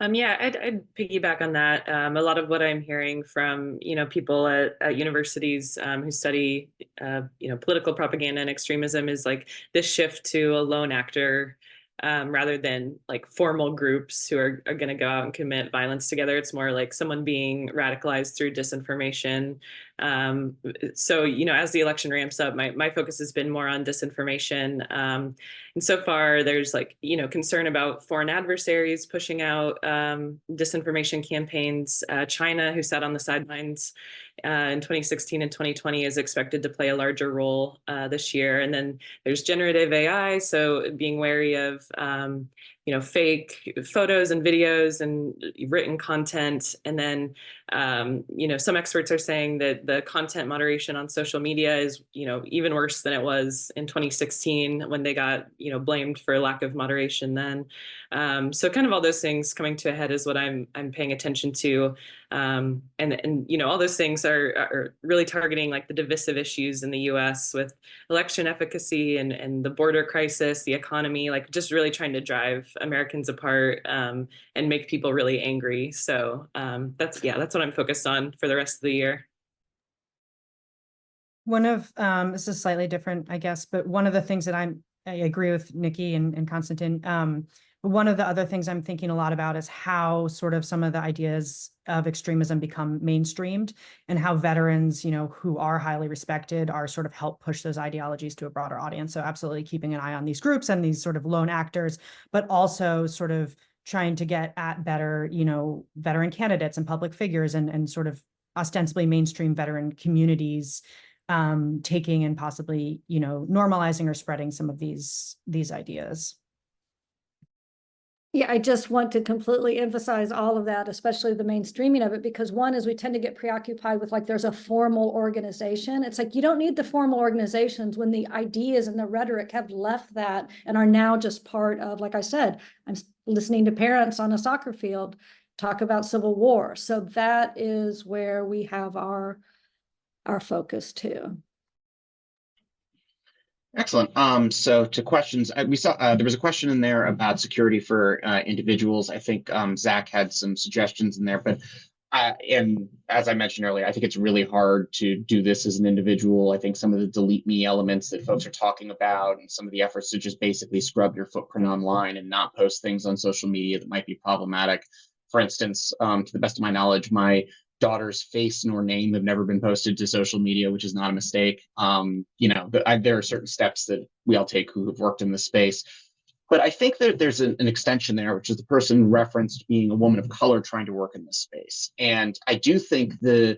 Yeah, I'd piggyback on that. A lot of what I'm hearing from, you know, people at universities who study, you know, political propaganda and extremism is like this shift to a lone actor rather than like formal groups who are going to go out and commit violence together. It's more like someone being radicalized through disinformation. So, you know, as the election ramps up, my focus has been more on disinformation. And so far, there's like, you know, concern about foreign adversaries pushing out disinformation campaigns. China, who sat on the sidelines in 2016 and 2020, is expected to play a larger role this year. And then there's generative AI, so being wary of you know, fake photos and videos and written content. And then you know, some experts are saying that the content moderation on social media is, you know, even worse than it was in 2016 when they got, you know, blamed for lack of moderation then. So kind of all those things coming to a head is what I'm paying attention to. And you know, all those things are really targeting like the divisive issues in the US with election efficacy and the border crisis, the economy, like just really trying to drive Americans apart and make people really angry. So that's what I'm focused on for the rest of the year. One of, this is slightly different, I guess, but one of the things that I agree with Nikki and Konstantin. But one of the other things I'm thinking a lot about is how sort of some of the ideas of extremism become mainstreamed, and how veterans, you know, who are highly respected are sort of help push those ideologies to a broader audience. So absolutely keeping an eye on these groups and these sort of lone actors, but also sort of trying to get at better, you know, veteran candidates and public figures and sort of ostensibly mainstream veteran communities taking and possibly, you know, normalizing or spreading some of these ideas. Yeah, I just want to completely emphasize all of that, especially the mainstreaming of it, because one is we tend to get preoccupied with like there's a formal organization. It's like you don't need the formal organizations when the ideas and the rhetoric have left that and are now just part of, like I said, I'm listening to parents on a soccer field talk about civil war. So that is where we have our focus too. Excellent. So to questions, we saw there was a question in there about security for individuals. I think Zach had some suggestions in there, but and as I mentioned earlier, I think it's really hard to do this as an individual. I think some of the delete me elements that folks are talking about, and some of the efforts to just basically scrub your footprint online and not post things on social media that might be problematic. For instance, to the best of my knowledge, my daughter's face nor name have never been posted to social media, which is not a mistake. You know, there are certain steps that we all take who have worked in this space. But I think that there's an extension there, which is the person referenced being a woman of color trying to work in this space. And I do think you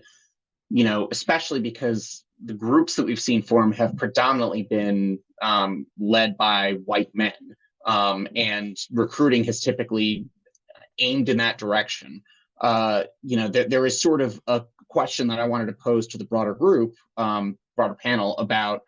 know, especially because the groups that we've seen form have predominantly been led by white men, and recruiting has typically aimed in that direction. You know, there is sort of a question that I wanted to pose to the broader group, broader panel about,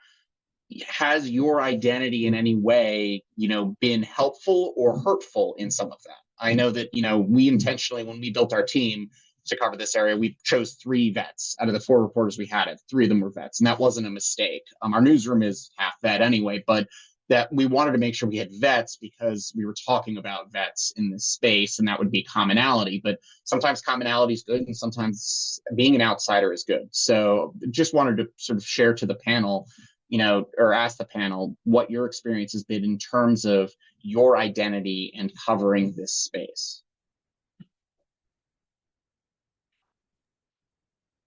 has your identity in any way, you know, been helpful or hurtful in some of that? I know that, you know, we intentionally, when we built our team to cover this area, we chose 3 vets out of the 4 reporters we had. 3 of them were vets, and that wasn't a mistake. Our newsroom is half vet anyway, but that we wanted to make sure we had vets because we were talking about vets in this space, and that would be commonality. But sometimes commonality is good, and sometimes being an outsider is good. So just wanted to sort of share to the panel, or ask the panel what your experience has been in terms of your identity and covering this space.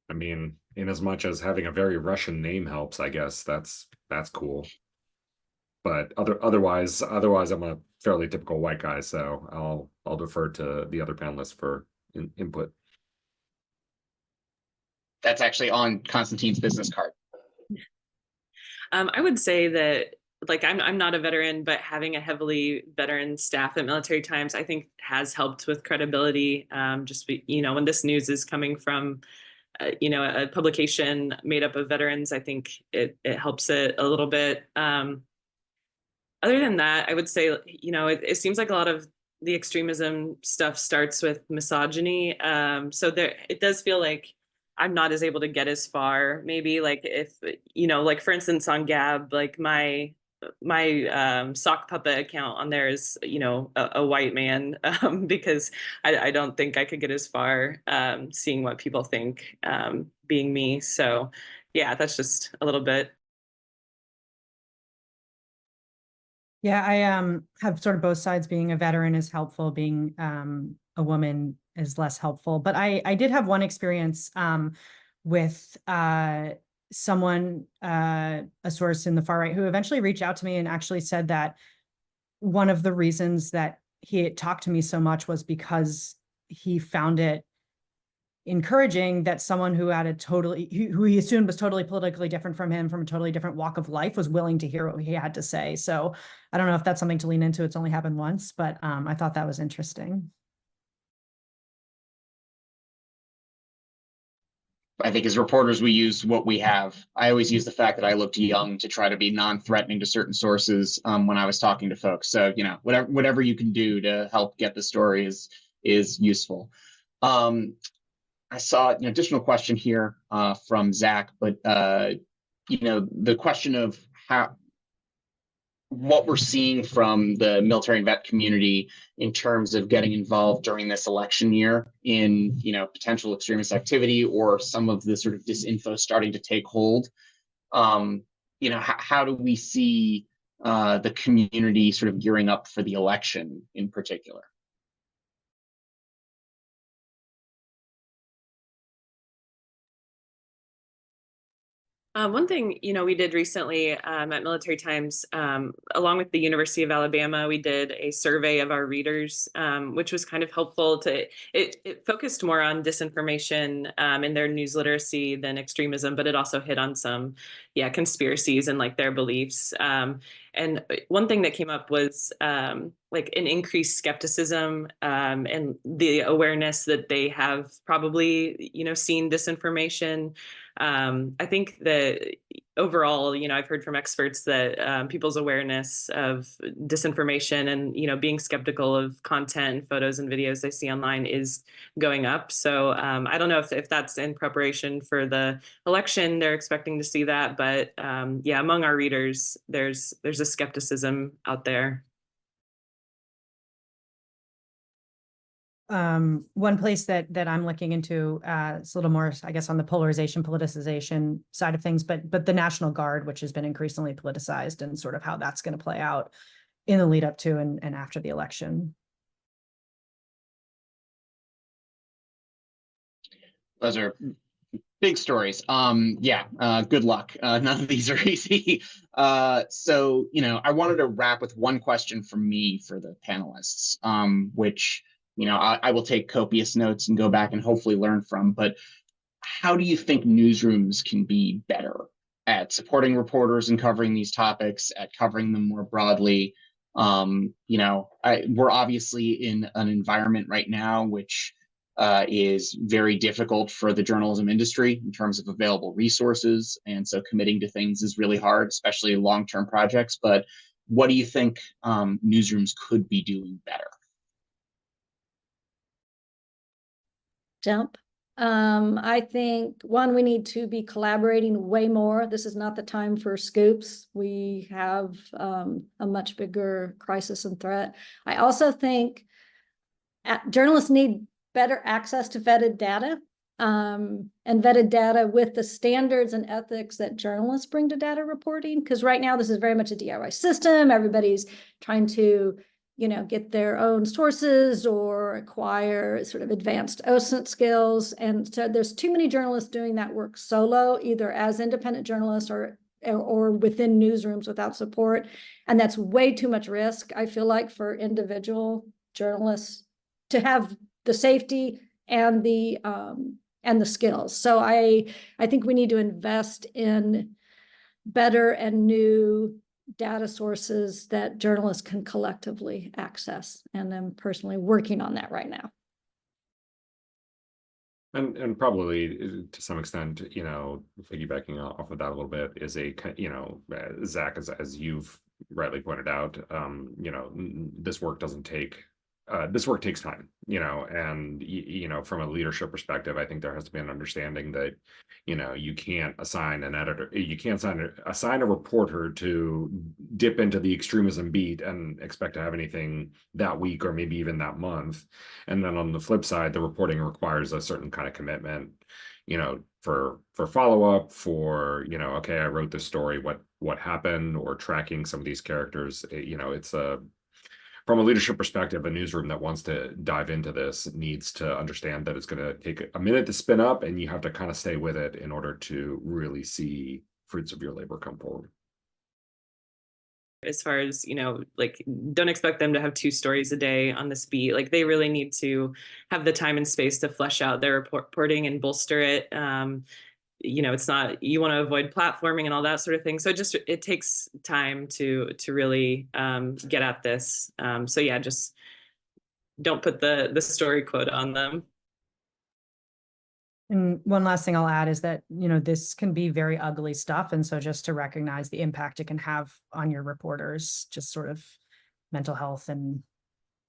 I mean, in as much as having a very Russian name helps, I guess that's cool. But otherwise, I'm a fairly typical white guy, so I'll defer to the other panelists for input. That's actually on Konstantin's business card. I would say that, like, I'm not a veteran, but having a heavily veteran staff at Military Times, I think, has helped with credibility. Just when this news is coming from a publication made up of veterans, I think it helps it a little bit. Other than that, I would say, it seems like a lot of the extremism stuff starts with misogyny. So it does feel like I'm not as able to get as far. Maybe like if, like for instance, on Gab, like my sock puppet account on there is, a white man, because I don't think I could get as far seeing what people think, being me. So yeah, that's just a little bit. Yeah, I have sort of both sides. Being a veteran is helpful. Being a woman is less helpful. But I did have one experience with someone, a source in the far right, who eventually reached out to me and actually said that one of the reasons that he had talked to me so much was because he found it encouraging that someone who had who he assumed was totally politically different from him, from a totally different walk of life, was willing to hear what he had to say. So I don't know if that's something to lean into. It's only happened once, but I thought that was interesting. I think as reporters, we use what we have. I always use the fact that I looked young to try to be non-threatening to certain sources when I was talking to folks. So, whatever you can do to help get the story is useful. I saw an additional question here from Zach, but the question of what we're seeing from the military and vet community in terms of getting involved during this election year in potential extremist activity or some of the sort of disinfo starting to take hold. How do we see the community sort of gearing up for the election in particular? One thing, we did recently at Military Times, along with the University of Alabama, we did a survey of our readers, which was kind of helpful it focused more on disinformation in their news literacy than extremism, but it also hit on some, conspiracies and like their beliefs. And one thing that came up was like an increased skepticism and the awareness that they have probably, seen disinformation. I think that overall, I've heard from experts that people's awareness of disinformation and, being skeptical of content, photos and videos they see online is going up. So I don't know if that's in preparation for the election, they're expecting to see that. But among our readers, there's a skepticism out there. One place that I'm looking into is a little more, I guess, on the polarization, politicization side of things, but the National Guard, which has been increasingly politicized, and sort of how that's going to play out in the lead up to and after the election. Those are big stories. Good luck. None of these are easy. So, I wanted to wrap with one question from me for the panelists, which, I will take copious notes and go back and hopefully learn from. But how do you think newsrooms can be better at supporting reporters and covering these topics, at covering them more broadly? We're obviously in an environment right now which is very difficult for the journalism industry in terms of available resources. And so committing to things is really hard, especially long-term projects. But what do you think newsrooms could be doing better? Jump. I think, one, we need to be collaborating way more. This is not the time for scoops. We have a much bigger crisis and threat. I also think journalists need better access to vetted data. and vetted data with the standards and ethics that journalists bring to data reporting. Because right now this is very much a DIY system. Everybody's trying to, get their own sources or acquire sort of advanced OSINT skills. And so there's too many journalists doing that work solo, either as independent journalists or within newsrooms without support. And that's way too much risk, I feel like, for individual journalists to have the safety and the skills. So I think we need to invest in better and new data sources that journalists can collectively access. And I'm personally working on that right now. And probably to some extent, piggybacking off of that a little bit is Zach, as you've rightly pointed out, this work doesn't take. This work takes time, and from a leadership perspective, I think there has to be an understanding that, you can't assign an editor, you can't assign a reporter to dip into the extremism beat and expect to have anything that week or maybe even that month. And then on the flip side, the reporting requires a certain kind of commitment, for follow-up, for, okay, I wrote this story, what happened, or tracking some of these characters. It's from a leadership perspective, a newsroom that wants to dive into this needs to understand that it's going to take a minute to spin up, and you have to kind of stay with it in order to really see fruits of your labor come forward. As far as, don't expect them to have 2 stories a day on this beat. Like, they really need to have the time and space to flesh out their reporting and bolster it. It's not, you want to avoid platforming and all that sort of thing. So it takes time to really get at this. So yeah, just don't put the story quote on them. And one last thing I'll add is that, this can be very ugly stuff. And so just to recognize the impact it can have on your reporters, just sort of mental health and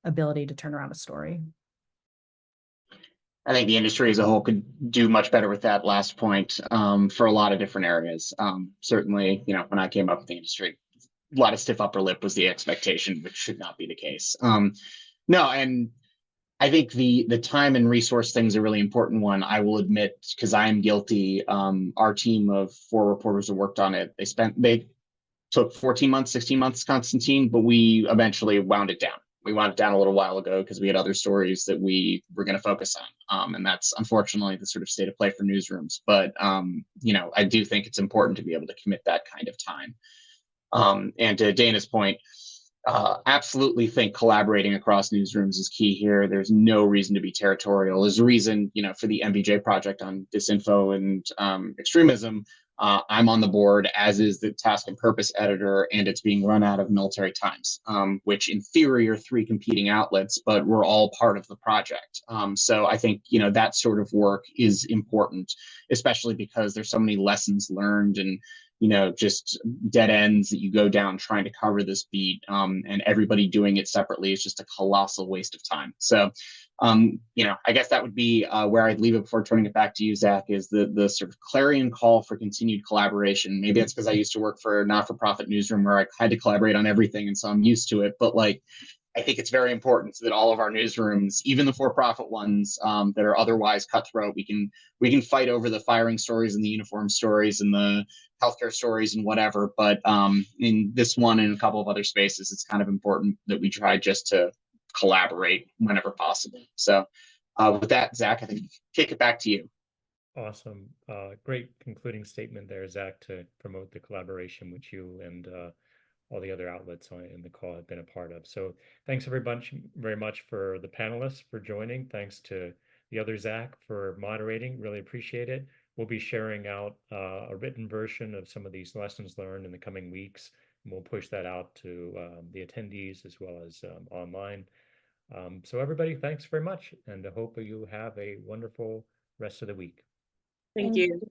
ability to turn around a story. I think the industry as a whole could do much better with that last point, for a lot of different areas. Certainly, when I came up with the industry, a lot of stiff upper lip was the expectation, which should not be the case. No, and I think the time and resource thing is a really important one. I will admit, because I am guilty. Our team of 4 reporters who worked on it, they took 14 months, 16 months, Konstantin, but we eventually wound it down. We wound it down a little while ago because we had other stories that we were going to focus on. And that's unfortunately the sort of state of play for newsrooms. But, I do think it's important to be able to commit that kind of time. And to Dana's point, absolutely think collaborating across newsrooms is key here. There's no reason to be territorial. There's a reason, for the MBJ project on disinfo and extremism. I'm on the board, as is the task and purpose editor, and it's being run out of Military Times, which in theory are 3 competing outlets, but we're all part of the project. So I think, that sort of work is important, especially because there's so many lessons learned and, just dead ends that you go down trying to cover this beat, and everybody doing it separately is just a colossal waste of time. So, I guess that would be where I'd leave it before turning it back to you, Zach, is the sort of clarion call for continued collaboration. Maybe that's because I used to work for a not-for-profit newsroom where I had to collaborate on everything, and so I'm used to it. But I think it's very important that all of our newsrooms, even the for-profit ones that are otherwise cutthroat, we can fight over the firing stories and the uniform stories and the healthcare stories and whatever. But in this one and a couple of other spaces, it's kind of important that we try just to collaborate whenever possible. So with that, Zach, I think kick it back to you. Awesome. Great concluding statement there, Zach, to promote the collaboration which you and all the other outlets in the call have been a part of. So thanks everybody very much for the panelists for joining. Thanks to the other Zach for moderating. Really appreciate it. We'll be sharing out a written version of some of these lessons learned in the coming weeks. And we'll push that out to the attendees as well as online. So everybody, thanks very much. And I hope you have a wonderful rest of the week. Thank you.